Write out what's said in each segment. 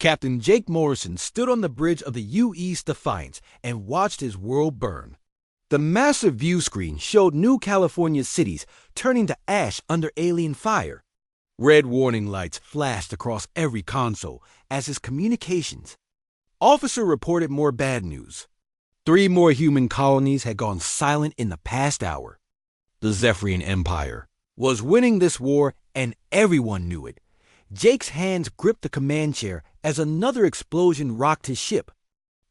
Captain Jake Morrison stood on the bridge of the U.E.'s Defiance and watched his world burn. The massive view screen showed New California cities turning to ash under alien fire. Red warning lights flashed across every console as his communications officer reported more bad news. 3 more human colonies had gone silent in the past hour. The Zephyrian Empire was winning this war, and everyone knew it. Jake's hands gripped the command chair as another explosion rocked his ship.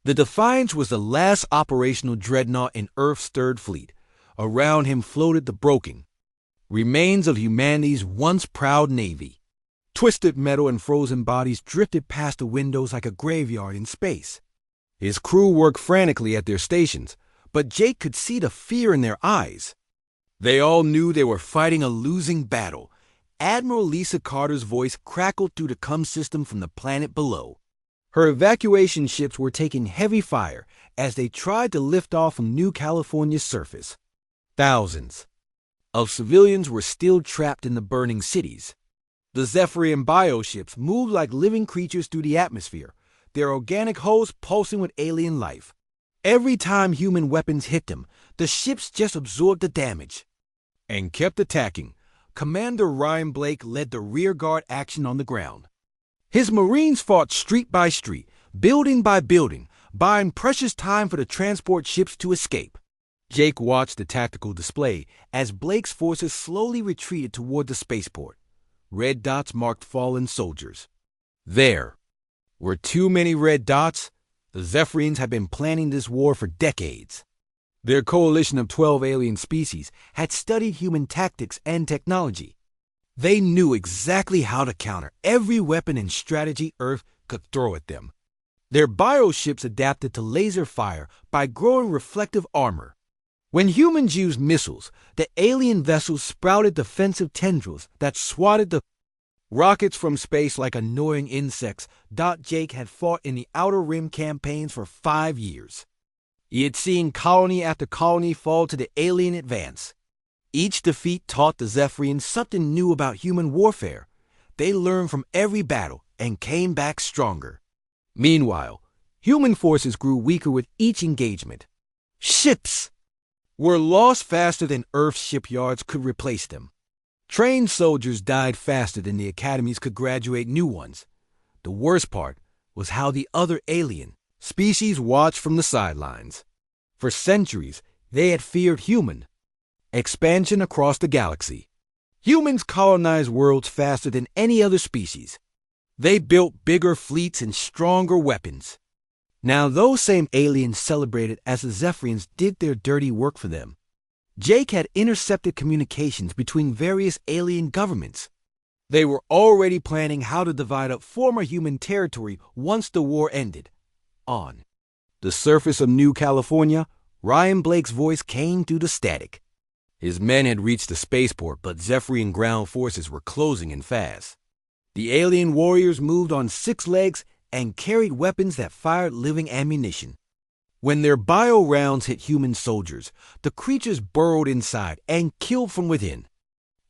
The Defiance was the last operational dreadnought in Earth's third fleet. Around him floated the broken remains of humanity's once proud navy. Twisted metal and frozen bodies drifted past the windows like a graveyard in space. His crew worked frantically at their stations, but Jake could see the fear in their eyes. They all knew they were fighting a losing battle. Admiral Lisa Carter's voice crackled through the comm system from the planet below. Her evacuation ships were taking heavy fire as they tried to lift off from New California's surface. Thousands of civilians were still trapped in the burning cities. The Zephyrian bioships moved like living creatures through the atmosphere, their organic hulls pulsing with alien life. Every time human weapons hit them, the ships just absorbed the damage and kept attacking. Commander Ryan Blake led the rearguard action on the ground. His Marines fought street by street, building by building, buying precious time for the transport ships to escape. Jake watched the tactical display as Blake's forces slowly retreated toward the spaceport. Red dots marked fallen soldiers. There were too many red dots. The Zephyrians had been planning this war for decades. Their coalition of 12 alien species had studied human tactics and technology. They knew exactly how to counter every weapon and strategy Earth could throw at them. Their bioships adapted to laser fire by growing reflective armor. When humans used missiles, the alien vessels sprouted defensive tendrils that swatted the rockets from space like annoying insects. Jake had fought in the Outer Rim campaigns for 5 years. He had seen colony after colony fall to the alien advance. Each defeat taught the Zephyrians something new about human warfare. They learned from every battle and came back stronger. Meanwhile, human forces grew weaker with each engagement. Ships were lost faster than Earth's shipyards could replace them. Trained soldiers died faster than the academies could graduate new ones. The worst part was how the other alien species watched from the sidelines. For centuries, they had feared human expansion across the galaxy. Humans colonized worlds faster than any other species. They built bigger fleets and stronger weapons. Now those same aliens celebrated as the Zephyrians did their dirty work for them. Jake had intercepted communications between various alien governments. They were already planning how to divide up former human territory once the war ended. On the surface of New California, Ryan Blake's voice came through the static. His men had reached the spaceport, but Zephyrian ground forces were closing in fast. The alien warriors moved on 6 legs and carried weapons that fired living ammunition. When their bio rounds hit human soldiers, the creatures burrowed inside and killed from within.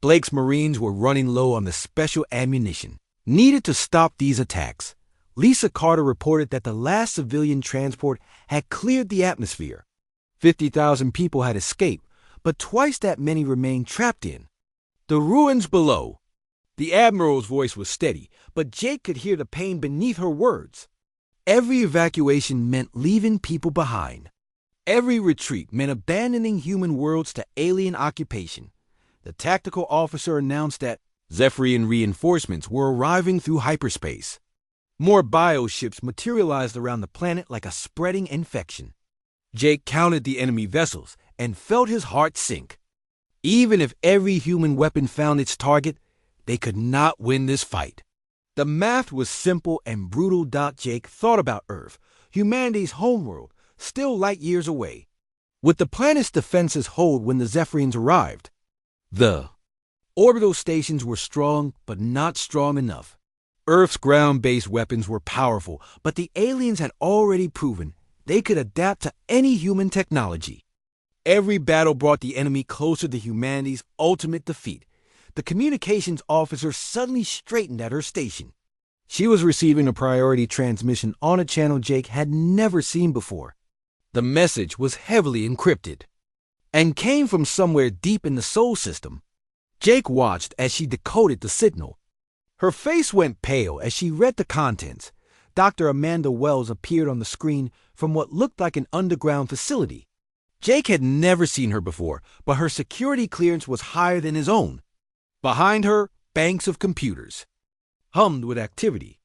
Blake's Marines were running low on the special ammunition needed to stop these attacks. Lisa Carter reported that the last civilian transport had cleared the atmosphere. 50,000 people had escaped, but twice that many remained trapped in the ruins below. The Admiral's voice was steady, but Jake could hear the pain beneath her words. Every evacuation meant leaving people behind. Every retreat meant abandoning human worlds to alien occupation. The tactical officer announced that Zephyrian reinforcements were arriving through hyperspace. More bioships materialized around the planet like a spreading infection. Jake counted the enemy vessels and felt his heart sink. Even if every human weapon found its target, they could not win this fight. The math was simple and brutal. Jake thought about Earth, humanity's homeworld, still light years away. Would the planet's defenses hold when the Zephyrians arrived? The orbital stations were strong, but not strong enough. Earth's ground-based weapons were powerful, but the aliens had already proven they could adapt to any human technology. Every battle brought the enemy closer to humanity's ultimate defeat. The communications officer suddenly straightened at her station. She was receiving a priority transmission on a channel Jake had never seen before. The message was heavily encrypted and came from somewhere deep in the Sol system. Jake watched as she decoded the signal. Her face went pale as she read the contents. Dr. Amanda Wells appeared on the screen from what looked like an underground facility. Jake had never seen her before, but her security clearance was higher than his own. Behind her, banks of computers hummed with activity.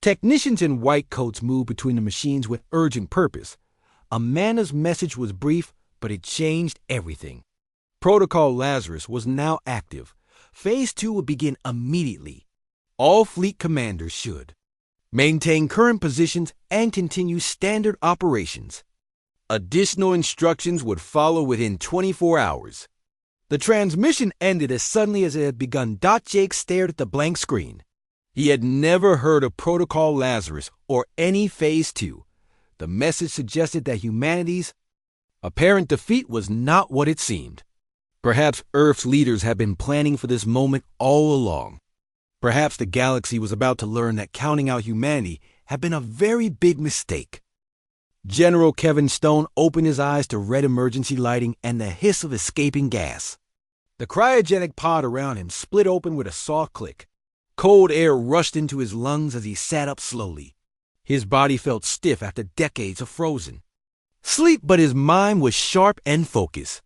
Technicians in white coats moved between the machines with urgent purpose. Amanda's message was brief, but it changed everything. Protocol Lazarus was now active. Phase 2 would begin immediately. All fleet commanders should maintain current positions and continue standard operations. Additional instructions would follow within 24 hours. The transmission ended as suddenly as it had begun. Jake stared at the blank screen. He had never heard of Protocol Lazarus or any Phase 2. The message suggested that humanity's apparent defeat was not what it seemed. Perhaps Earth's leaders had been planning for this moment all along. Perhaps the galaxy was about to learn that counting out humanity had been a very big mistake. General Kevin Stone opened his eyes to red emergency lighting and the hiss of escaping gas. The cryogenic pod around him split open with a soft click. Cold air rushed into his lungs as he sat up slowly. His body felt stiff after decades of frozen sleep, but his mind was sharp and focused.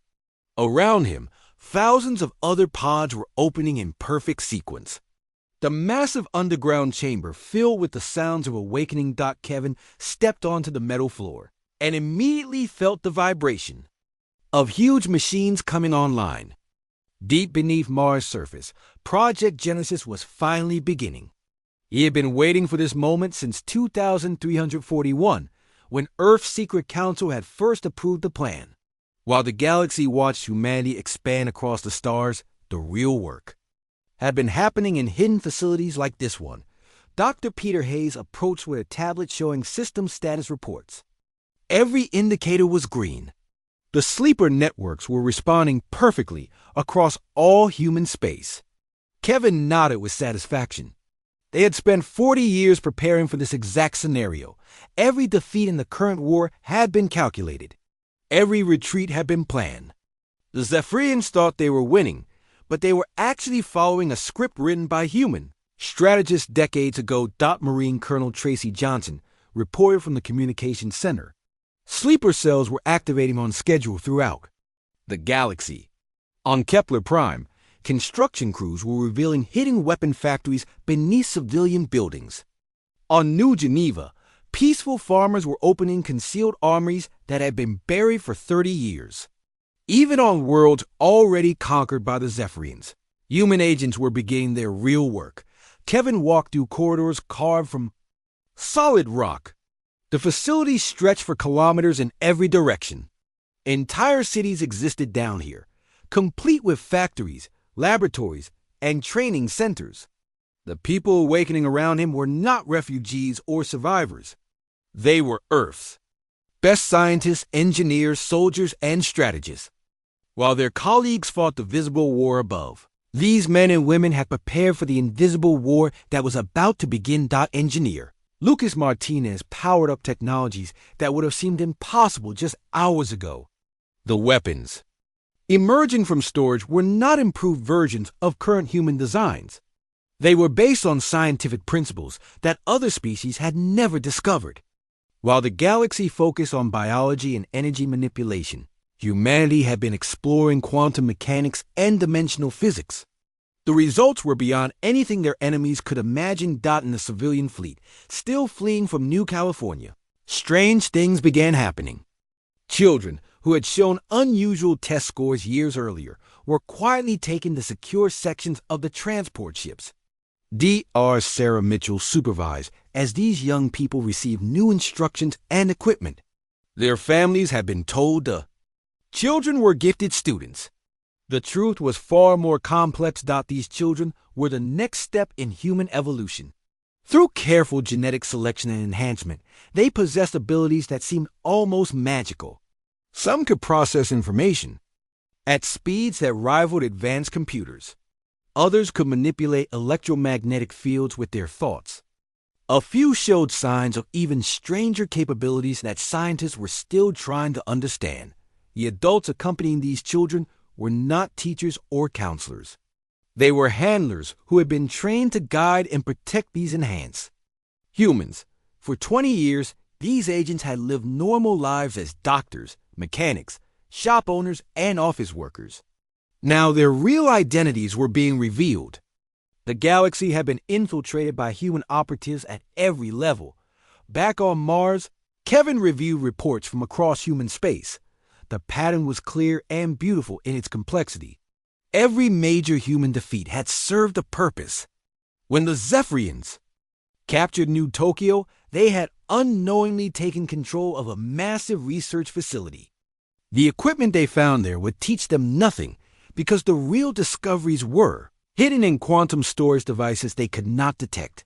Around him, thousands of other pods were opening in perfect sequence. The massive underground chamber filled with the sounds of awakening. Kevin stepped onto the metal floor and immediately felt the vibration of huge machines coming online. Deep beneath Mars' surface, Project Genesis was finally beginning. He had been waiting for this moment since 2341, when Earth's Secret Council had first approved the plan. While the galaxy watched humanity expand across the stars, the real work had been happening in hidden facilities like this one. Dr. Peter Hayes approached with a tablet showing system status reports. Every indicator was green. The sleeper networks were responding perfectly across all human space. Kevin nodded with satisfaction. They had spent 40 years preparing for this exact scenario. Every defeat in the current war had been calculated. Every retreat had been planned. The Zephyrians thought they were winning, but they were actually following a script written by human strategists decades ago. Marine Colonel Tracy Johnson reported from the communications center. Sleeper cells were activating on schedule throughout the galaxy. On Kepler Prime, construction crews were revealing hidden weapon factories beneath civilian buildings. On New Geneva, peaceful farmers were opening concealed armories that had been buried for 30 years. Even on worlds already conquered by the Zephyrians, human agents were beginning their real work. Kevin walked through corridors carved from solid rock. The facilities stretched for kilometers in every direction. Entire cities existed down here, complete with factories, laboratories, and training centers. The people awakening around him were not refugees or survivors. They were Earth's best scientists, engineers, soldiers, and strategists. While their colleagues fought the visible war above, these men and women had prepared for the invisible war that was about to begin. Engineer Lucas Martinez powered up technologies that would have seemed impossible just hours ago. The weapons emerging from storage were not improved versions of current human designs. They were based on scientific principles that other species had never discovered. While the galaxy focused on biology and energy manipulation, humanity had been exploring quantum mechanics and dimensional physics. The results were beyond anything their enemies could imagine. In the civilian fleet, still fleeing from New California, strange things began happening. Children who had shown unusual test scores years earlier were quietly taken to secure sections of the transport ships. Dr. Sarah Mitchell supervised as these young people received new instructions and equipment. Their families had been told the children were gifted students. The truth was far more complex. These children were the next step in human evolution. Through careful genetic selection and enhancement, they possessed abilities that seemed almost magical. Some could process information at speeds that rivaled advanced computers. Others could manipulate electromagnetic fields with their thoughts. A few showed signs of even stranger capabilities that scientists were still trying to understand. The adults accompanying these children were not teachers or counselors. They were handlers who had been trained to guide and protect these enhanced humans. For 20 years, these agents had lived normal lives as doctors, mechanics, shop owners, and office workers. Now their real identities were being revealed. The galaxy had been infiltrated by human operatives at every level. Back on Mars, Kevin reviewed reports from across human space. The pattern was clear and beautiful in its complexity. Every major human defeat had served a purpose. When the Zephyrians captured New Tokyo, they had unknowingly taken control of a massive research facility. The equipment they found there would teach them nothing because the real discoveries were hidden in quantum storage devices they could not detect.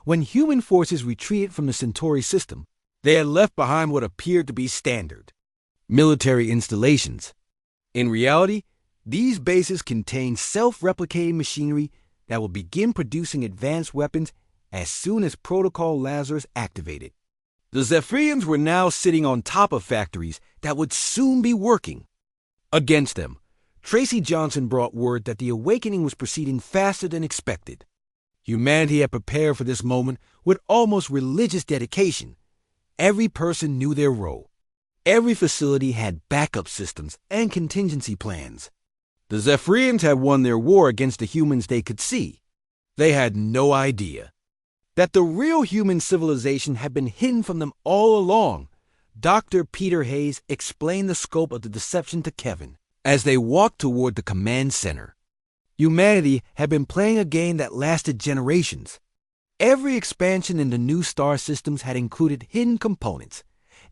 When human forces retreated from the Centauri system, they had left behind what appeared to be standard military installations. In reality, these bases contained self-replicating machinery that will begin producing advanced weapons as soon as Protocol Lazarus activated. The Zephyrians were now sitting on top of factories that would soon be working against them. Tracy Johnson brought word that the awakening was proceeding faster than expected. Humanity had prepared for this moment with almost religious dedication. Every person knew their role. Every facility had backup systems and contingency plans. The Zephyrians had won their war against the humans they could see. They had no idea that the real human civilization had been hidden from them all along. Dr. Peter Hayes explained the scope of the deception to Kevin as they walked toward the command center. Humanity had been playing a game that lasted generations. Every expansion in the new star systems had included hidden components.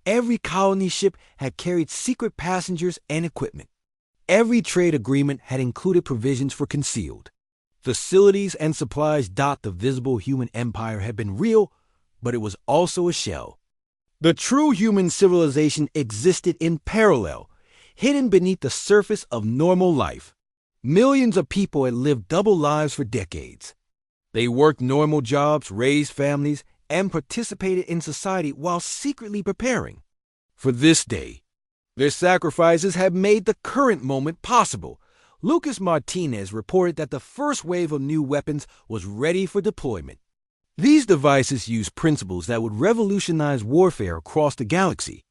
Every colony ship had carried secret passengers and equipment. Every trade agreement had included provisions for concealed facilities and supplies. The visible human empire had been real, but it was also a shell. The true human civilization existed in parallel, hidden beneath the surface of normal life. Millions of people had lived double lives for decades. They worked normal jobs, raised families, and participated in society while secretly preparing for this day. Their sacrifices had made the current moment possible. Lucas Martinez reported that the first wave of new weapons was ready for deployment. These devices used principles that would revolutionize warfare across the galaxy.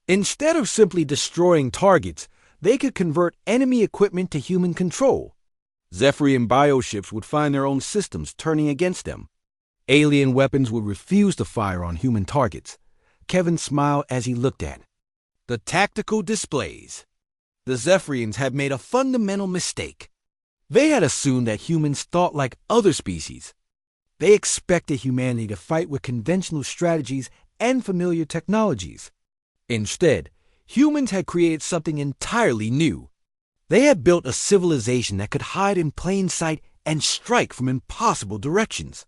Instead of simply destroying targets, they could convert enemy equipment to human control. Zephyrian bioships would find their own systems turning against them. Alien weapons would refuse to fire on human targets. Kevin smiled as he looked at the tactical displays. The Zephyrians had made a fundamental mistake. They had assumed that humans thought like other species. They expected humanity to fight with conventional strategies and familiar technologies. Instead, humans had created something entirely new. They had built a civilization that could hide in plain sight and strike from impossible directions.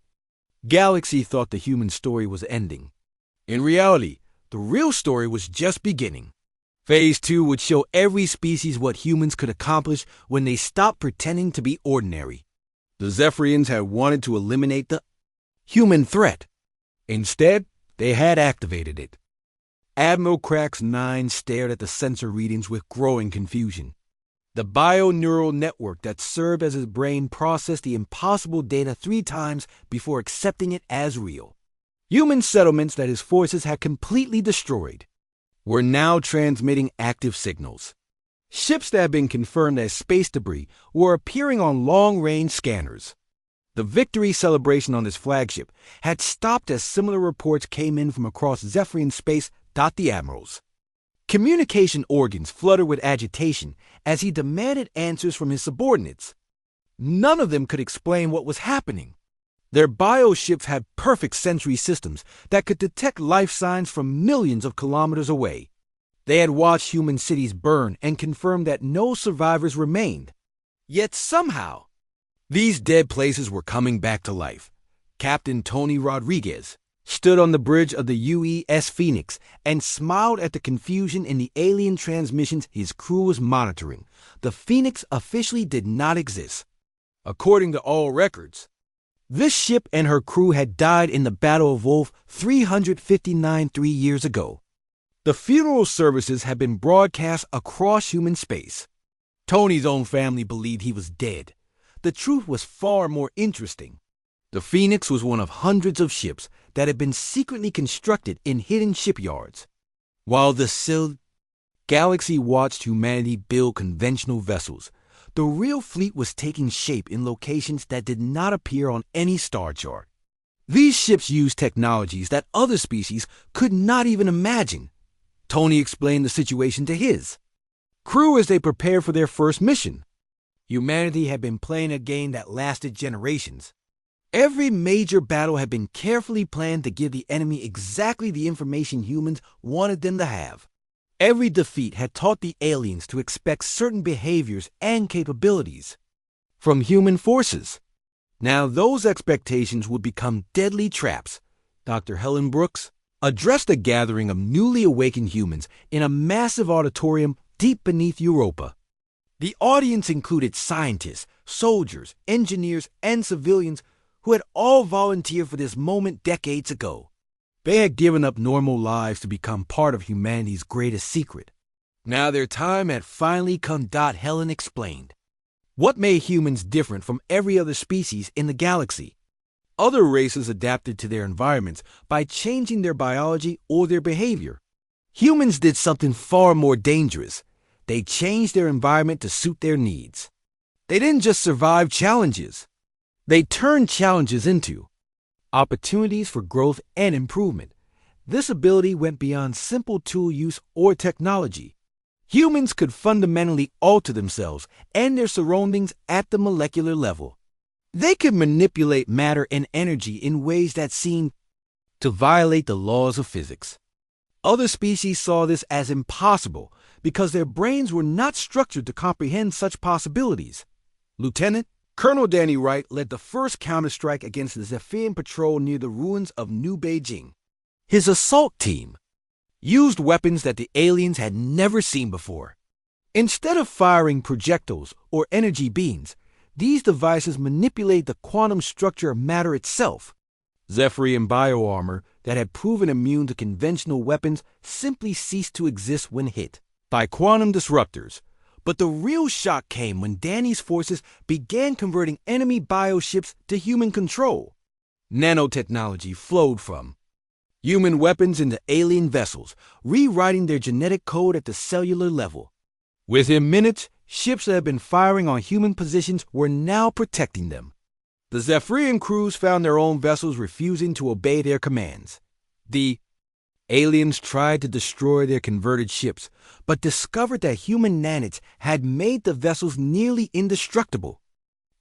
Galaxy thought the human story was ending. In reality, the real story was just beginning. Phase 2 would show every species what humans could accomplish when they stopped pretending to be ordinary. The Zephyrians had wanted to eliminate the human threat. Instead, they had activated it. Admiral Crax 9 stared at the sensor readings with growing confusion. The bio-neural network that served as his brain processed the impossible data 3 times before accepting it as real. Human settlements that his forces had completely destroyed were now transmitting active signals. Ships that had been confirmed as space debris were appearing on long-range scanners. The victory celebration on his flagship had stopped as similar reports came in from across Zephyrian space. The admirals. Communication organs fluttered with agitation as he demanded answers from his subordinates. None of them could explain what was happening. Their bioships had perfect sensory systems that could detect life signs from millions of kilometers away. They had watched human cities burn and confirmed that no survivors remained. Yet somehow, these dead places were coming back to life. Captain Tony Rodriguez stood on the bridge of the UES Phoenix and smiled at the confusion in the alien transmissions his crew was monitoring. The Phoenix officially did not exist. According to all records, This ship and her crew had died in the Battle of Wolf 359 years ago. The funeral services had been broadcast across human space. Tony's own family believed he was dead. The truth was far more interesting. The Phoenix was one of hundreds of ships that had been secretly constructed in hidden shipyards. While the Galaxy watched humanity build conventional vessels, the real fleet was taking shape in locations that did not appear on any star chart. These ships used technologies that other species could not even imagine. Tony explained the situation to his crew as they prepared for their first mission. Humanity had been playing a game that lasted generations. Every major battle had been carefully planned to give the enemy exactly the information humans wanted them to have. Every defeat had taught the aliens to expect certain behaviors and capabilities from human forces. Now those expectations would become deadly traps. Dr. Helen Brooks addressed a gathering of newly awakened humans in a massive auditorium deep beneath Europa. The audience included scientists, soldiers, engineers, and civilians who had all volunteered for this moment decades ago. They had given up normal lives to become part of humanity's greatest secret. Now their time had finally come. Helen explained what made humans different from every other species in the galaxy. Other races adapted to their environments by changing their biology or their behavior. Humans did something far more dangerous. They changed their environment to suit their needs. They didn't just survive challenges. They turned challenges into opportunities for growth and improvement. This ability went beyond simple tool use or technology. Humans could fundamentally alter themselves and their surroundings at the molecular level. They could manipulate matter and energy in ways that seemed to violate the laws of physics. Other species saw this as impossible because their brains were not structured to comprehend such possibilities. Lieutenant Colonel Danny Wright led the first counterstrike against the Zephyrian patrol near the ruins of New Beijing. His assault team used weapons that the aliens had never seen before. Instead of firing projectiles or energy beams, these devices manipulate the quantum structure of matter itself. Zephyrian bioarmor that had proven immune to conventional weapons simply ceased to exist when hit by quantum disruptors. But the real shock came when Danny's forces began converting enemy bioships to human control. Nanotechnology flowed from human weapons into alien vessels, rewriting their genetic code at the cellular level. Within minutes, ships that had been firing on human positions were now protecting them. The Zephyrian crews found their own vessels refusing to obey their commands. The aliens tried to destroy their converted ships, but discovered that human nanites had made the vessels nearly indestructible.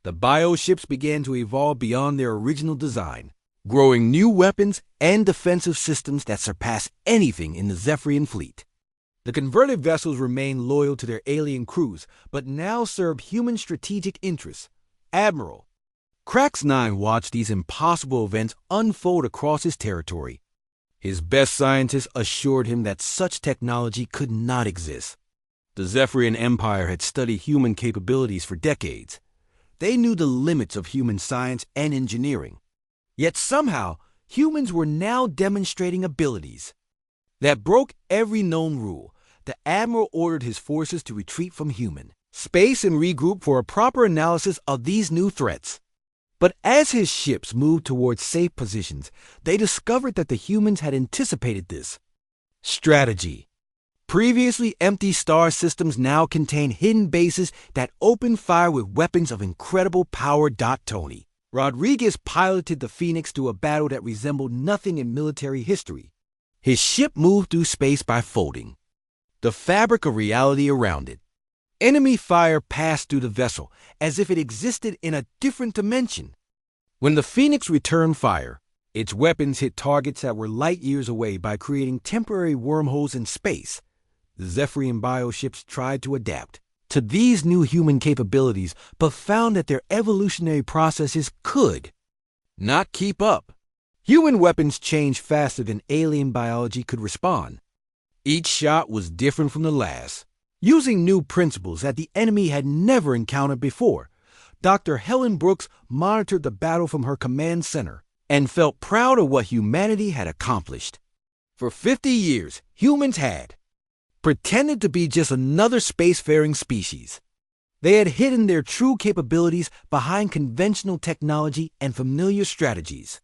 The bioships began to evolve beyond their original design, growing new weapons and defensive systems that surpassed anything in the Zephyrian fleet. The converted vessels remained loyal to their alien crews, but now served human strategic interests. Admiral Krax 9 watched these impossible events unfold across his territory. His best scientists assured him that such technology could not exist. The Zephyrian Empire had studied human capabilities for decades. They knew the limits of human science and engineering. Yet somehow, humans were now demonstrating abilities that broke every known rule. The Admiral ordered his forces to retreat from human space and regroup for a proper analysis of these new threats. But as his ships moved towards safe positions, they discovered that the humans had anticipated this strategy. Previously empty star systems now contained hidden bases that opened fire with weapons of incredible power. Tony Rodriguez piloted the Phoenix through a battle that resembled nothing in military history. His ship moved through space by folding the fabric of reality around it. Enemy fire passed through the vessel as if it existed in a different dimension. When the Phoenix returned fire, its weapons hit targets that were light years away by creating temporary wormholes in space. The Zephyrian bioships tried to adapt to these new human capabilities, but found that their evolutionary processes could not keep up. Human weapons changed faster than alien biology could respond. Each shot was different from the last, using new principles that the enemy had never encountered before. Dr. Helen Brooks monitored the battle from her command center and felt proud of what humanity had accomplished. For 50 years, humans had pretended to be just another spacefaring species. They had hidden their true capabilities behind conventional technology and familiar strategies.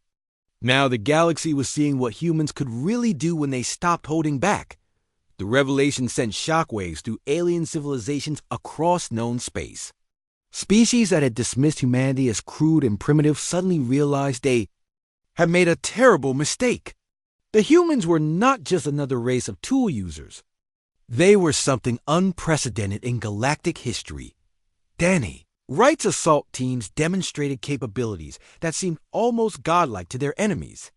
Now the galaxy was seeing what humans could really do when they stopped holding back. The revelation sent shockwaves through alien civilizations across known space. Species that had dismissed humanity as crude and primitive suddenly realized they had made a terrible mistake. The humans were not just another race of tool users. They were something unprecedented in galactic history. Danny Wright's assault teams demonstrated capabilities that seemed almost godlike to their enemies.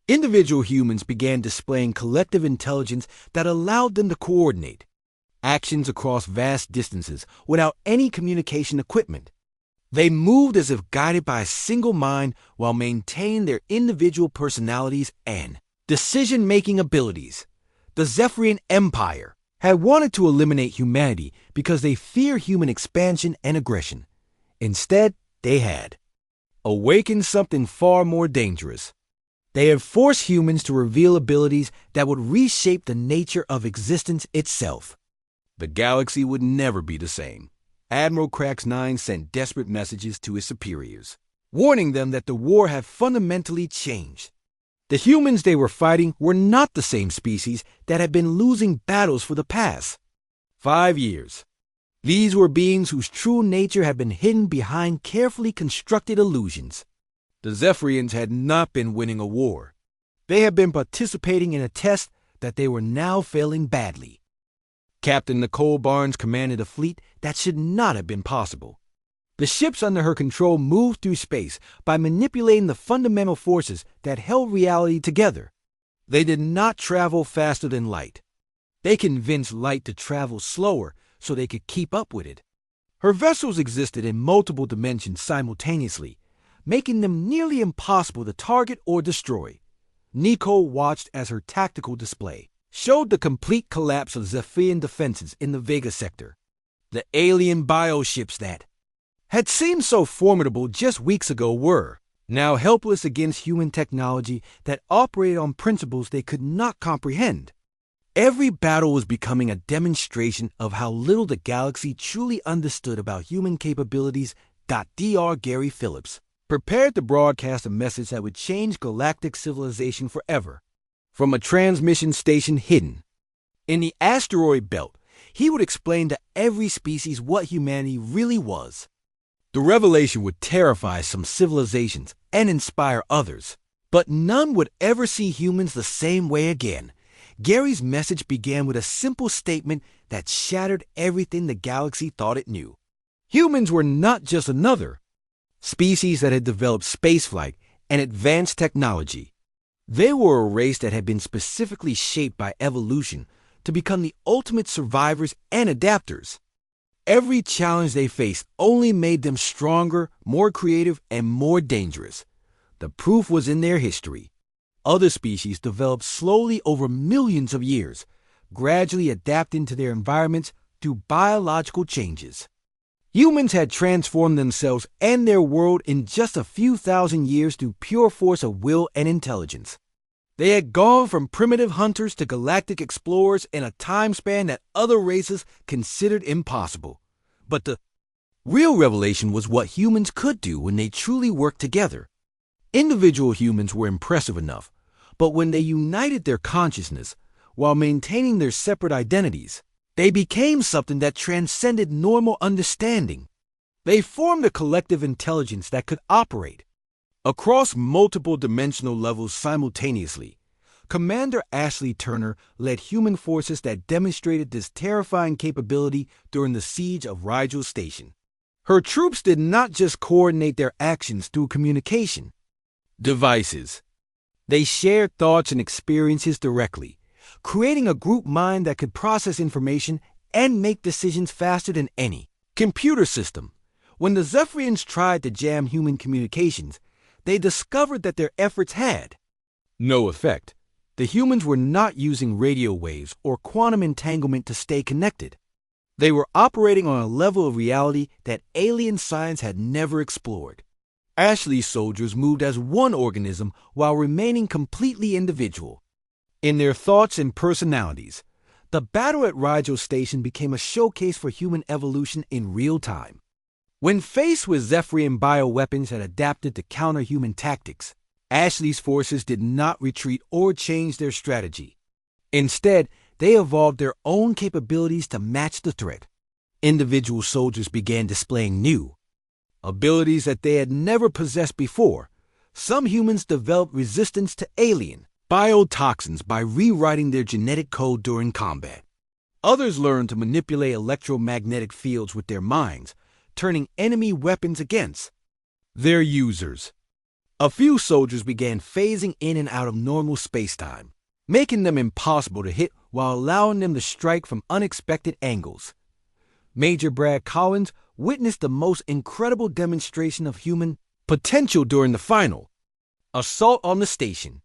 Individual humans began displaying collective intelligence that allowed them to coordinate actions across vast distances without any communication equipment. They moved as if guided by a single mind while maintaining their individual personalities and decision-making abilities. The Zephyrian Empire had wanted to eliminate humanity because they fear human expansion and aggression. Instead, they had awakened something far more dangerous. They had forced humans to reveal abilities that would reshape the nature of existence itself. The galaxy would never be the same. Admiral Krax 9 sent desperate messages to his superiors, warning them that the war had fundamentally changed. The humans they were fighting were not the same species that had been losing battles for the past 5 years. These were beings whose true nature had been hidden behind carefully constructed illusions. The Zephyrians had not been winning a war. They had been participating in a test that they were now failing badly. Captain Nicole Barnes commanded a fleet that should not have been possible. The ships under her control moved through space by manipulating the fundamental forces that held reality together. They did not travel faster than light. They convinced light to travel slower so they could keep up with it. Her vessels existed in multiple dimensions simultaneously, making them nearly impossible to target or destroy. Nicole watched as her tactical display showed the complete collapse of Zephyrian defenses in the Vega sector. The alien bioships that had seemed so formidable just weeks ago were now helpless against human technology that operated on principles they could not comprehend. Every battle was becoming a demonstration of how little the galaxy truly understood about human capabilities. Dr. Gary Phillips prepared to broadcast a message that would change galactic civilization forever. From a transmission station hidden in the asteroid belt, he would explain to every species what humanity really was. The revelation would terrify some civilizations and inspire others, but none would ever see humans the same way again. Gary's message began with a simple statement that shattered everything the galaxy thought it knew. Humans were not just another species that had developed spaceflight and advanced technology. They were a race that had been specifically shaped by evolution to become the ultimate survivors and adapters. Every challenge they faced only made them stronger, more creative, and more dangerous. The proof was in their history. Other species developed slowly over millions of years, gradually adapting to their environments through biological changes. Humans had transformed themselves and their world in just a few thousand years through pure force of will and intelligence. They had gone from primitive hunters to galactic explorers in a time span that other races considered impossible. But the real revelation was what humans could do when they truly worked together. Individual humans were impressive enough, but when they united their consciousness while maintaining their separate identities, they became something that transcended normal understanding. They formed a collective intelligence that could operate across multiple dimensional levels simultaneously. Commander Ashley Turner led human forces that demonstrated this terrifying capability during the siege of Rigel Station. Her troops did not just coordinate their actions through communication devices. They shared thoughts and experiences directly, creating a group mind that could process information and make decisions faster than any computer system. When the Zephyrians tried to jam human communications, they discovered that their efforts had no effect. The humans were not using radio waves or quantum entanglement to stay connected. They were operating on a level of reality that alien science had never explored. Ashley's soldiers moved as one organism while remaining completely individual. In their thoughts and personalities, the battle at Rigel Station became a showcase for human evolution in real time. When faced with Zephyrian bioweapons that adapted to counter-human tactics, Ashley's forces did not retreat or change their strategy. Instead, they evolved their own capabilities to match the threat. Individual soldiers began displaying new abilities that they had never possessed before. Some humans developed resistance to alien biotoxins by rewriting their genetic code during combat. Others learned to manipulate electromagnetic fields with their minds, turning enemy weapons against their users. A few soldiers began phasing in and out of normal spacetime, making them impossible to hit while allowing them to strike from unexpected angles. Major Brad Collins witnessed the most incredible demonstration of human potential during the final assault on the station.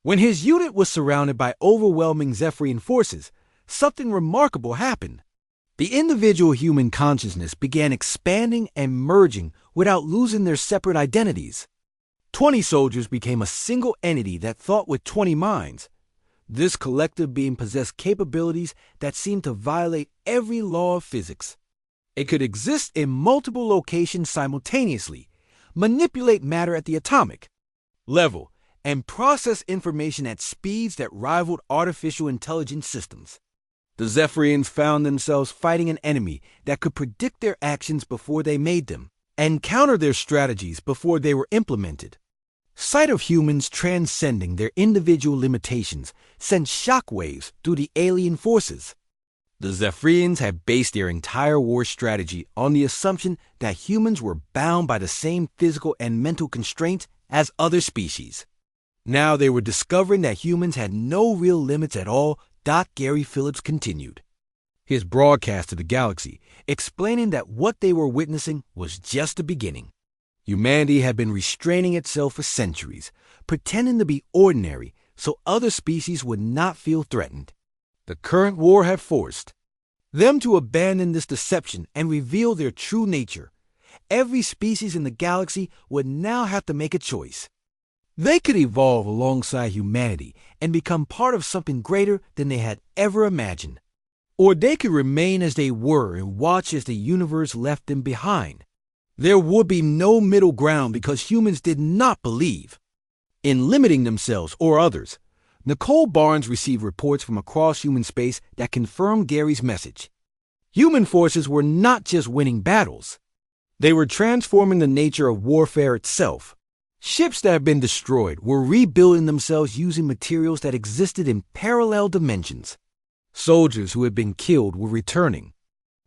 When his unit was surrounded by overwhelming Zephyrian forces, something remarkable happened. The individual human consciousness began expanding and merging without losing their separate identities. 20 soldiers became a single entity that thought with 20 minds. This collective being possessed capabilities that seemed to violate every law of physics. It could exist in multiple locations simultaneously, manipulate matter at the atomic level, and process information at speeds that rivaled artificial intelligence systems. The Zephyrians found themselves fighting an enemy that could predict their actions before they made them, and counter their strategies before they were implemented. Sight of humans transcending their individual limitations sent shockwaves through the alien forces. The Zephyrians had based their entire war strategy on the assumption that humans were bound by the same physical and mental constraints as other species. Now they were discovering that humans had no real limits at all. Gary Phillips continued his broadcast to the galaxy, explaining that what they were witnessing was just the beginning. Humanity had been restraining itself for centuries, pretending to be ordinary so other species would not feel threatened. The current war had forced them to abandon this deception and reveal their true nature. Every species in the galaxy would now have to make a choice. They could evolve alongside humanity and become part of something greater than they had ever imagined. Or they could remain as they were and watch as the universe left them behind. There would be no middle ground because humans did not believe in limiting themselves or others. Nicole Barnes received reports from across human space that confirmed Gary's message. Human forces were not just winning battles. They were transforming the nature of warfare itself. Ships that had been destroyed were rebuilding themselves using materials that existed in parallel dimensions. Soldiers who had been killed were returning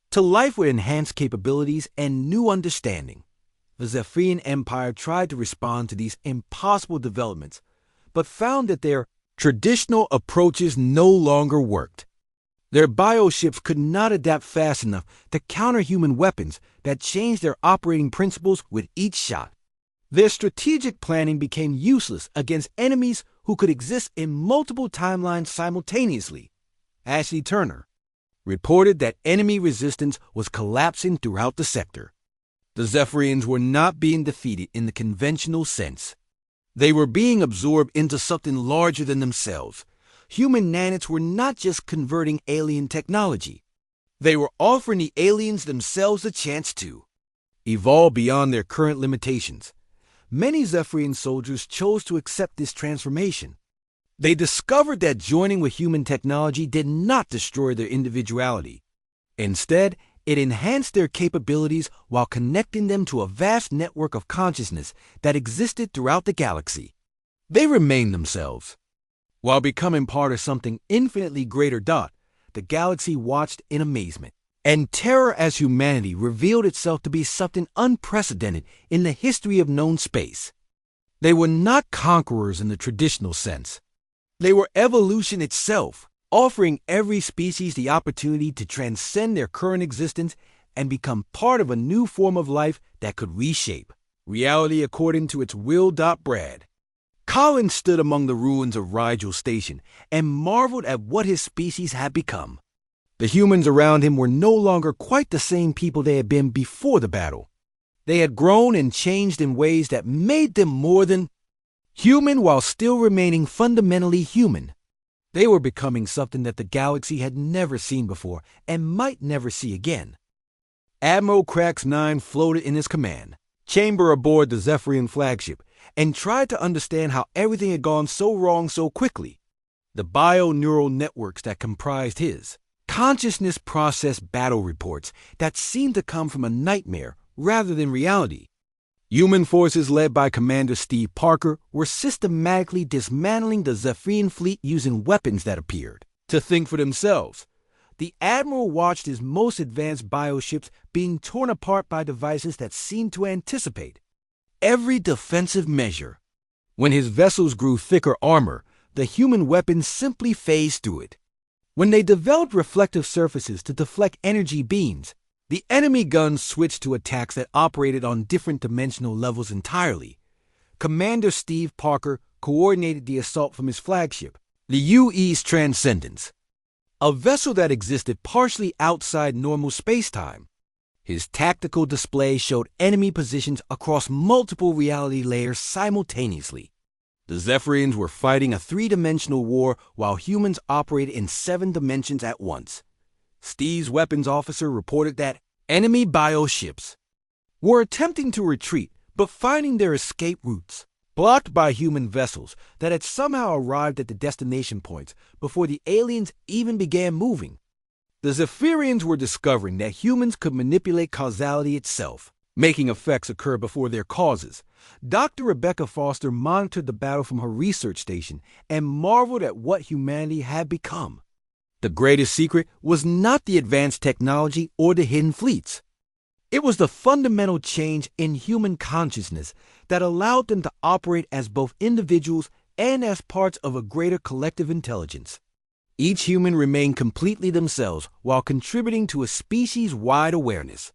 to life with enhanced capabilities and new understanding. The Zephyrian Empire tried to respond to these impossible developments, but found that their traditional approaches no longer worked. Their bioships could not adapt fast enough to counter human weapons that changed their operating principles with each shot. Their strategic planning became useless against enemies who could exist in multiple timelines simultaneously. Ashley Turner reported that enemy resistance was collapsing throughout the sector. The Zephyrians were not being defeated in the conventional sense. They were being absorbed into something larger than themselves. Human nanites were not just converting alien technology. They were offering the aliens themselves a chance to evolve beyond their current limitations. Many Zephyrian soldiers chose to accept this transformation. They discovered that joining with human technology did not destroy their individuality. Instead, it enhanced their capabilities while connecting them to a vast network of consciousness that existed throughout the galaxy. They remained themselves. While becoming part of something infinitely greater. The galaxy watched in amazement. And terror as humanity revealed itself to be something unprecedented in the history of known space. They were not conquerors in the traditional sense. They were evolution itself, offering every species the opportunity to transcend their current existence and become part of a new form of life that could reshape reality according to its will. Brad Collins stood among the ruins of Rigel Station and marveled at what his species had become. The humans around him were no longer quite the same people they had been before the battle. They had grown and changed in ways that made them more than human while still remaining fundamentally human. They were becoming something that the galaxy had never seen before and might never see again. Admiral Krax 9 floated in his command chamber aboard the Zephyrian flagship and tried to understand how everything had gone so wrong so quickly. The bio-neural networks that comprised his consciousness processed battle reports that seemed to come from a nightmare rather than reality. Human forces led by Commander Steve Parker were systematically dismantling the Zephyrian fleet using weapons that appeared to think for themselves. The Admiral watched his most advanced bioships being torn apart by devices that seemed to anticipate every defensive measure. When his vessels grew thicker armor, the human weapons simply phased through it. When they developed reflective surfaces to deflect energy beams, the enemy guns switched to attacks that operated on different dimensional levels entirely. Commander Steve Parker coordinated the assault from his flagship, the UE's Transcendence, a vessel that existed partially outside normal space-time. His tactical display showed enemy positions across multiple reality layers simultaneously. The Zephyrians were fighting a three-dimensional war while humans operated in 7 dimensions at once. Steve's weapons officer reported that enemy bioships were attempting to retreat, but finding their escape routes blocked by human vessels that had somehow arrived at the destination points before the aliens even began moving. The Zephyrians were discovering that humans could manipulate causality itself, making effects occur before their causes. Dr. Rebecca Foster monitored the battle from her research station and marveled at what humanity had become. The greatest secret was not the advanced technology or the hidden fleets. It was the fundamental change in human consciousness that allowed them to operate as both individuals and as parts of a greater collective intelligence. Each human remained completely themselves while contributing to a species-wide awareness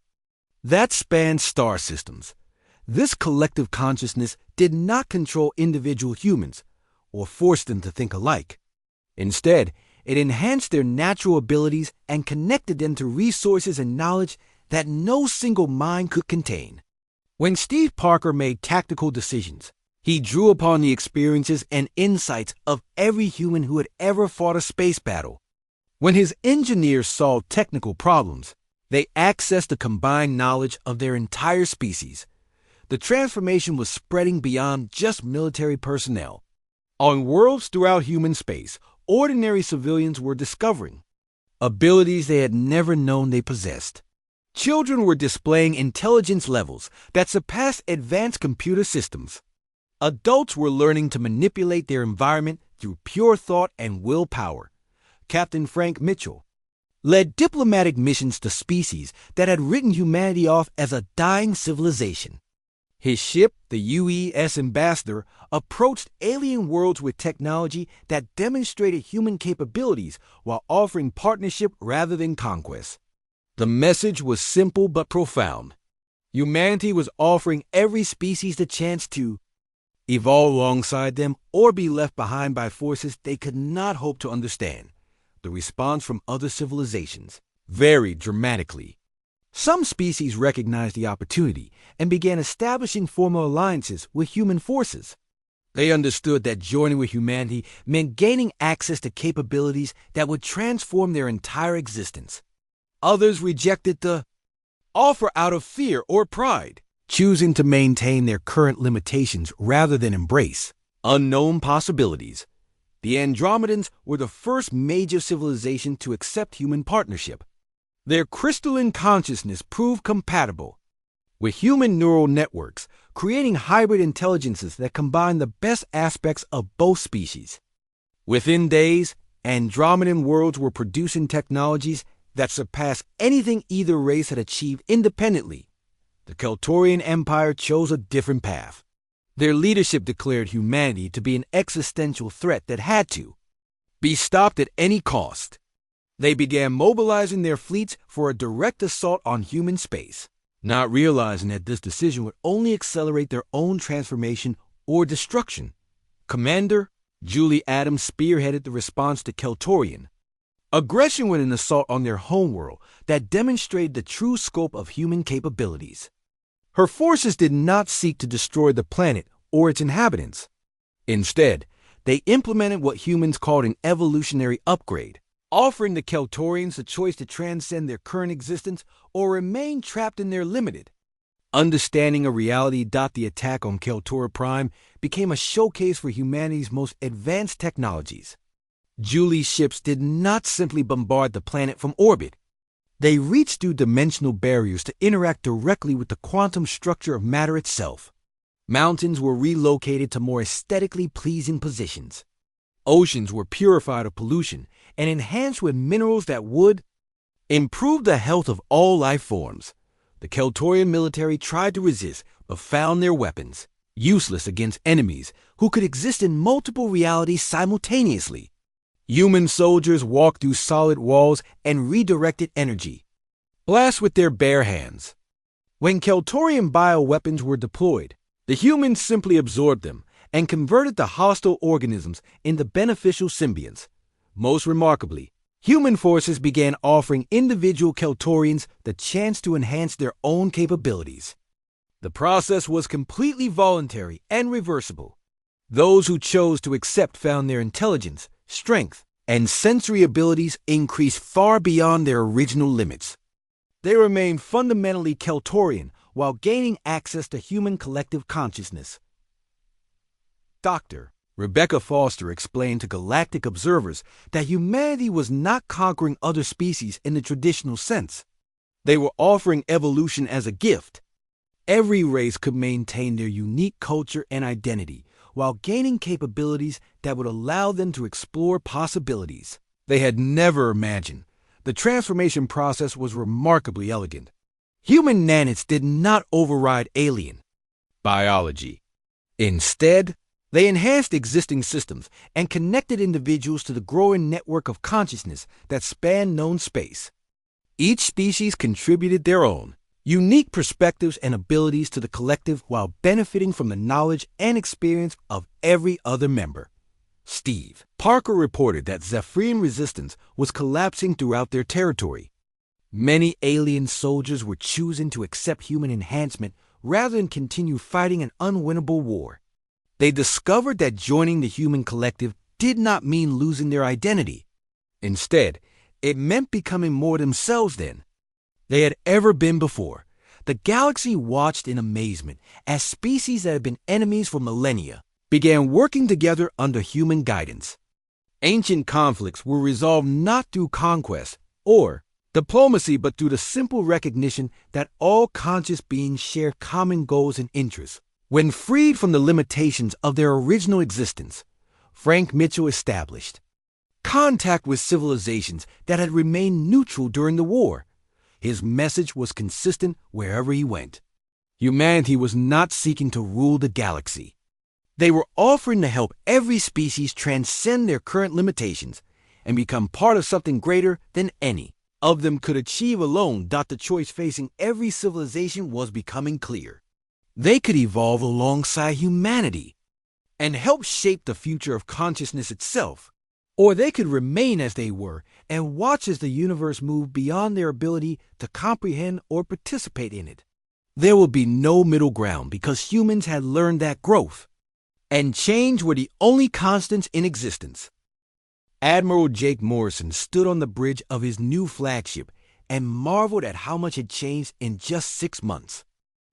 that spanned star systems. This collective consciousness did not control individual humans or force them to think alike. Instead, it enhanced their natural abilities and connected them to resources and knowledge that no single mind could contain. When Steve Parker made tactical decisions, he drew upon the experiences and insights of every human who had ever fought a space battle. When his engineers solved technical problems, they accessed the combined knowledge of their entire species. The transformation was spreading beyond just military personnel. On worlds throughout human space, ordinary civilians were discovering abilities they had never known they possessed. Children were displaying intelligence levels that surpassed advanced computer systems. Adults were learning to manipulate their environment through pure thought and willpower. Captain Frank Mitchell led diplomatic missions to species that had written humanity off as a dying civilization. His ship, the UES Ambassador, approached alien worlds with technology that demonstrated human capabilities while offering partnership rather than conquest. The message was simple but profound. Humanity was offering every species the chance to evolve alongside them or be left behind by forces they could not hope to understand. The response from other civilizations varied dramatically. Some species recognized the opportunity and began establishing formal alliances with human forces. They understood that joining with humanity meant gaining access to capabilities that would transform their entire existence. Others rejected the offer out of fear or pride, choosing to maintain their current limitations rather than embrace unknown possibilities. The Andromedans were the first major civilization to accept human partnership. Their crystalline consciousness proved compatible with human neural networks, creating hybrid intelligences that combine the best aspects of both species. Within days, Andromedan worlds were producing technologies that surpassed anything either race had achieved independently. The Keltorian Empire chose a different path. Their leadership declared humanity to be an existential threat that had to be stopped at any cost. They began mobilizing their fleets for a direct assault on human space, not realizing that this decision would only accelerate their own transformation or destruction. Commander Julie Adams spearheaded the response to Keltorian Aggression was an assault on their homeworld that demonstrated the true scope of human capabilities. Her forces did not seek to destroy the planet or its inhabitants. Instead, they implemented what humans called an evolutionary upgrade, offering the Keltorians the choice to transcend their current existence or remain trapped in their limited. Understanding a reality. The attack on Keltora Prime became a showcase for humanity's most advanced technologies. Julie's ships did not simply bombard the planet from orbit. They reached through dimensional barriers to interact directly with the quantum structure of matter itself. Mountains were relocated to more aesthetically pleasing positions. Oceans were purified of pollution and enhanced with minerals that would improve the health of all life forms. The Keltorian military tried to resist, but found their weapons useless against enemies who could exist in multiple realities simultaneously. Human soldiers walked through solid walls and redirected energy, blast with their bare hands. When Keltorian bioweapons were deployed, the humans simply absorbed them and converted the hostile organisms into beneficial symbionts. Most remarkably, human forces began offering individual Keltorians the chance to enhance their own capabilities. The process was completely voluntary and reversible. Those who chose to accept found their intelligence, strength, and sensory abilities increased far beyond their original limits. They remained fundamentally Keltorian while gaining access to human collective consciousness. Dr. Rebecca Foster explained to galactic observers that humanity was not conquering other species in the traditional sense. They were offering evolution as a gift. Every race could maintain their unique culture and identity while gaining capabilities that would allow them to explore possibilities they had never imagined. The transformation process was remarkably elegant. Human nanites did not override alien biology. Instead, they enhanced existing systems and connected individuals to the growing network of consciousness that spanned known space. Each species contributed their own unique perspectives and abilities to the collective while benefiting from the knowledge and experience of every other member. Steve Parker reported that Zephyrian resistance was collapsing throughout their territory. Many alien soldiers were choosing to accept human enhancement rather than continue fighting an unwinnable war. They discovered that joining the human collective did not mean losing their identity. Instead, it meant becoming more themselves than they had ever been before. The galaxy watched in amazement as species that had been enemies for millennia began working together under human guidance. Ancient conflicts were resolved not through conquest or diplomacy, but through the simple recognition that all conscious beings share common goals and interests. When freed from the limitations of their original existence, Frank Mitchell established contact with civilizations that had remained neutral during the war. His message was consistent wherever he went. Humanity was not seeking to rule the galaxy. They were offering to help every species transcend their current limitations and become part of something greater than any of them could achieve alone. The choice facing every civilization was becoming clear. They could evolve alongside humanity and help shape the future of consciousness itself, or they could remain as they were and watch as the universe moved beyond their ability to comprehend or participate in it. There would be no middle ground because humans had learned that growth and change were the only constants in existence. Admiral Jake Morrison stood on the bridge of his new flagship and marveled at how much had changed in just 6 months.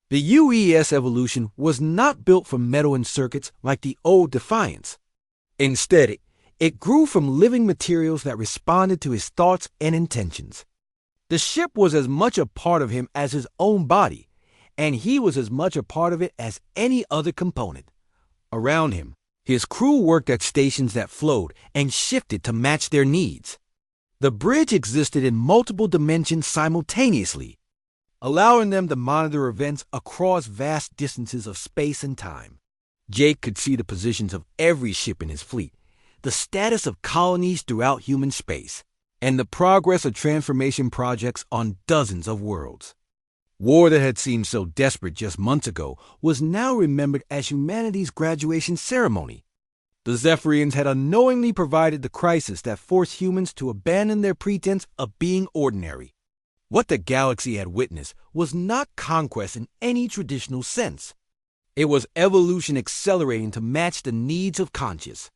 The UES evolution was not built from metal and circuits like the old Defiance. Instead, it grew from living materials that responded to his thoughts and intentions. The ship was as much a part of him as his own body, and he was as much a part of it as any other component. Around him, his crew worked at stations that flowed and shifted to match their needs. The bridge existed in multiple dimensions simultaneously, allowing them to monitor events across vast distances of space and time. Jake could see the positions of every ship in his fleet, the status of colonies throughout human space, and the progress of transformation projects on dozens of worlds. War that had seemed so desperate just months ago was now remembered as humanity's graduation ceremony. The Zephyrians had unknowingly provided the crisis that forced humans to abandon their pretense of being ordinary. What the galaxy had witnessed was not conquest in any traditional sense. It was evolution accelerating to match the needs of conscious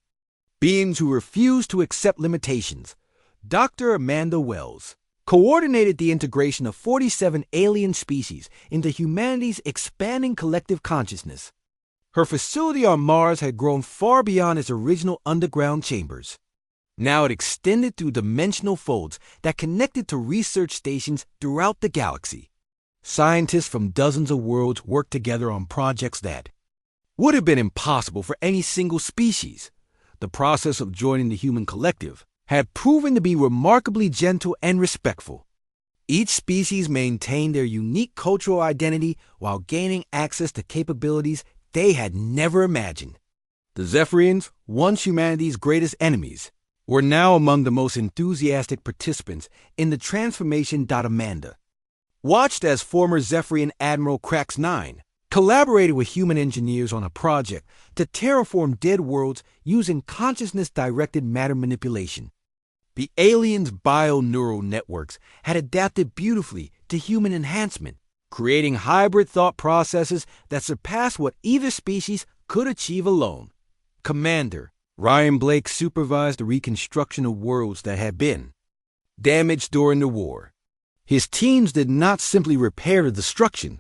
beings who refused to accept limitations. Dr. Amanda Wells coordinated the integration of 47 alien species into humanity's expanding collective consciousness. Her facility on Mars had grown far beyond its original underground chambers. Now it extended through dimensional folds that connected to research stations throughout the galaxy. Scientists from dozens of worlds worked together on projects that would have been impossible for any single species. The process of joining the human collective had proven to be remarkably gentle and respectful. Each species maintained their unique cultural identity while gaining access to capabilities they had never imagined. The Zephyrians, once humanity's greatest enemies, were now among the most enthusiastic participants in the transformation. Amanda watched as former Zephyrian Admiral Krax-9 collaborated with human engineers on a project to terraform dead worlds using consciousness-directed matter manipulation. The aliens' bio-neural networks had adapted beautifully to human enhancement, creating hybrid thought processes that surpassed what either species could achieve alone. Commander Ryan Blake supervised the reconstruction of worlds that had been damaged during the war. His teams did not simply repair the destruction.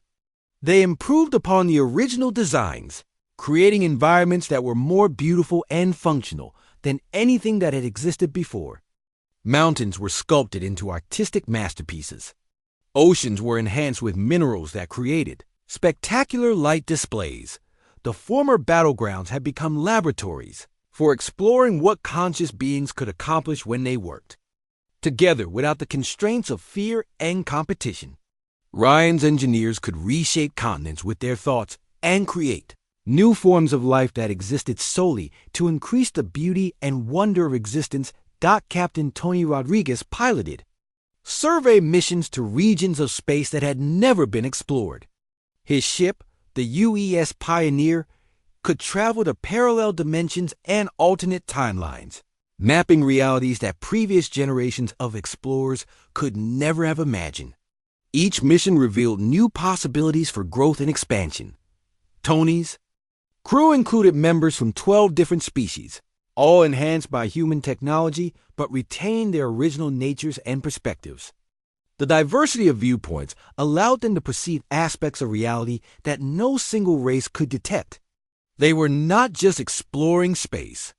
They improved upon the original designs, creating environments that were more beautiful and functional than anything that had existed before. Mountains were sculpted into artistic masterpieces. Oceans were enhanced with minerals that created spectacular light displays. The former battlegrounds had become laboratories for exploring what conscious beings could accomplish when they worked together without the constraints of fear and competition. Ryan's engineers could reshape continents with their thoughts and create new forms of life that existed solely to increase the beauty and wonder of existence. Captain Tony Rodriguez piloted survey missions to regions of space that had never been explored. His ship, the UES Pioneer, could travel to parallel dimensions and alternate timelines, mapping realities that previous generations of explorers could never have imagined. Each mission revealed new possibilities for growth and expansion. Tony's crew included members from 12 different species, all enhanced by human technology but retained their original natures and perspectives. The diversity of viewpoints allowed them to perceive aspects of reality that no single race could detect. They were not just exploring space.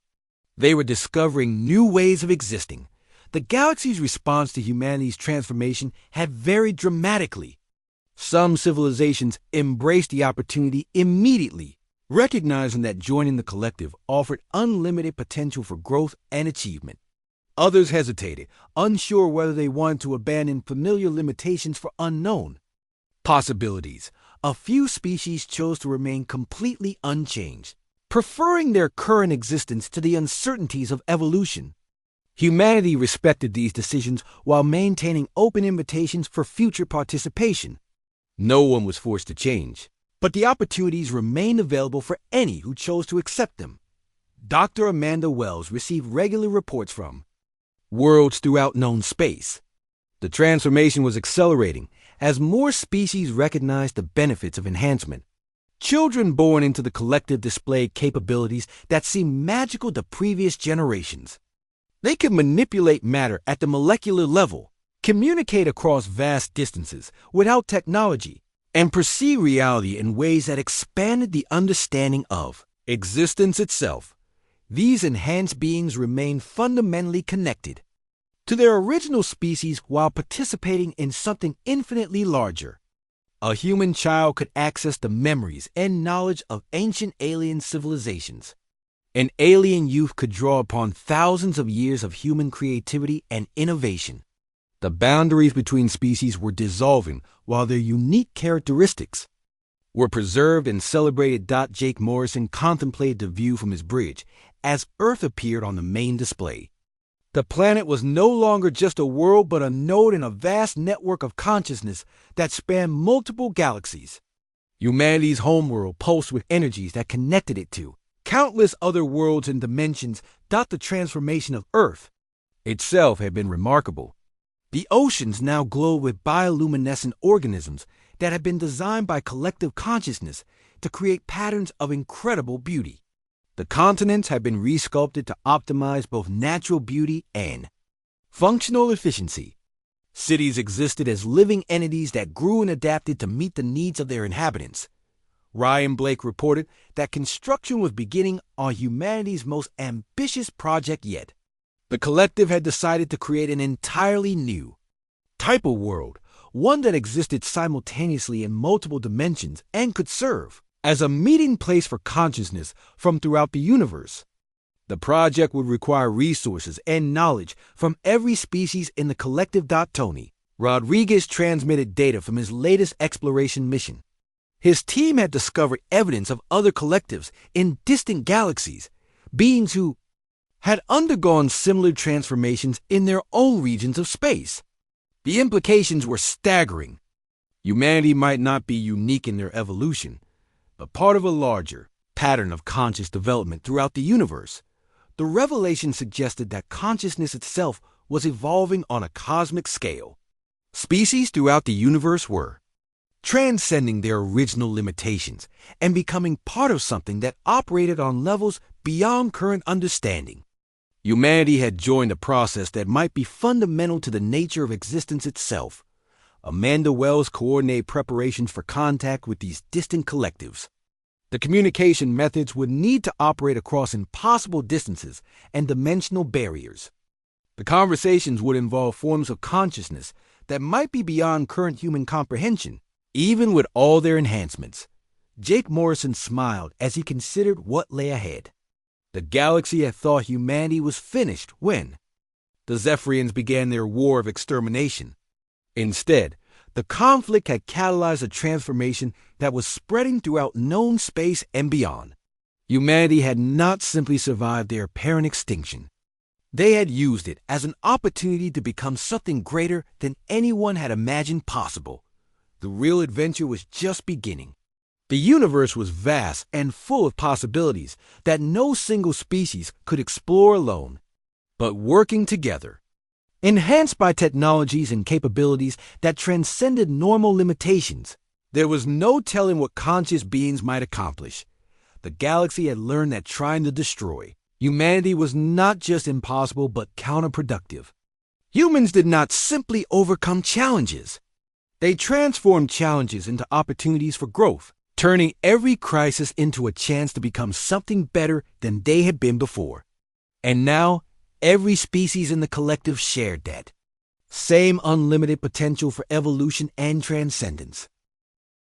They were discovering new ways of existing. The galaxy's response to humanity's transformation had varied dramatically. Some civilizations embraced the opportunity immediately, recognizing that joining the collective offered unlimited potential for growth and achievement. Others hesitated, unsure whether they wanted to abandon familiar limitations for unknown possibilities. A few species chose to remain completely unchanged, preferring their current existence to the uncertainties of evolution. Humanity respected these decisions while maintaining open invitations for future participation. No one was forced to change, but the opportunities remained available for any who chose to accept them. Dr. Amanda Wells received regular reports from worlds throughout known space. The transformation was accelerating as more species recognized the benefits of enhancement. Children born into the collective displayed capabilities that seemed magical to previous generations. They could manipulate matter at the molecular level, communicate across vast distances without technology, and perceive reality in ways that expanded the understanding of existence itself. These enhanced beings remained fundamentally connected to their original species while participating in something infinitely larger. A human child could access the memories and knowledge of ancient alien civilizations. An alien youth could draw upon thousands of years of human creativity and innovation. The boundaries between species were dissolving while their unique characteristics were preserved and celebrated. Jake Morrison contemplated the view from his bridge as Earth appeared on the main display. The planet was no longer just a world but a node in a vast network of consciousness that spanned multiple galaxies. Humanity's homeworld pulsed with energies that connected it to Countless other worlds and dimensions dot the transformation of Earth. Itself had been remarkable. The oceans now glowed with bioluminescent organisms that had been designed by collective consciousness to create patterns of incredible beauty. The continents had been resculpted to optimize both natural beauty and functional efficiency. Cities existed as living entities that grew and adapted to meet the needs of their inhabitants. Ryan Blake reported that construction was beginning on humanity's most ambitious project yet. The collective had decided to create an entirely new type of world, one that existed simultaneously in multiple dimensions and could serve as a meeting place for consciousness from throughout the universe. The project would require resources and knowledge from every species in the collective. Tony Rodriguez transmitted data from his latest exploration mission. His team had discovered evidence of other collectives in distant galaxies, beings who had undergone similar transformations in their own regions of space. The implications were staggering. Humanity might not be unique in their evolution, but part of a larger pattern of conscious development throughout the universe. The revelation suggested that consciousness itself was evolving on a cosmic scale. Species throughout the universe were transcending their original limitations and becoming part of something that operated on levels beyond current understanding. Humanity had joined a process that might be fundamental to the nature of existence itself. Amanda Wells coordinated preparations for contact with these distant collectives. The communication methods would need to operate across impossible distances and dimensional barriers. The conversations would involve forms of consciousness that might be beyond current human comprehension. Even with all their enhancements, Jake Morrison smiled as he considered what lay ahead. The galaxy had thought humanity was finished when the Zephyrians began their war of extermination. Instead, the conflict had catalyzed a transformation that was spreading throughout known space and beyond. Humanity had not simply survived their apparent extinction. They had used it as an opportunity to become something greater than anyone had imagined possible. The real adventure was just beginning. The universe was vast and full of possibilities that no single species could explore alone. But working together, enhanced by technologies and capabilities that transcended normal limitations, there was no telling what conscious beings might accomplish. The galaxy had learned that trying to destroy humanity was not just impossible but counterproductive. Humans did not simply overcome challenges. They transformed challenges into opportunities for growth, turning every crisis into a chance to become something better than they had been before. And now, every species in the collective shared that same unlimited potential for evolution and transcendence.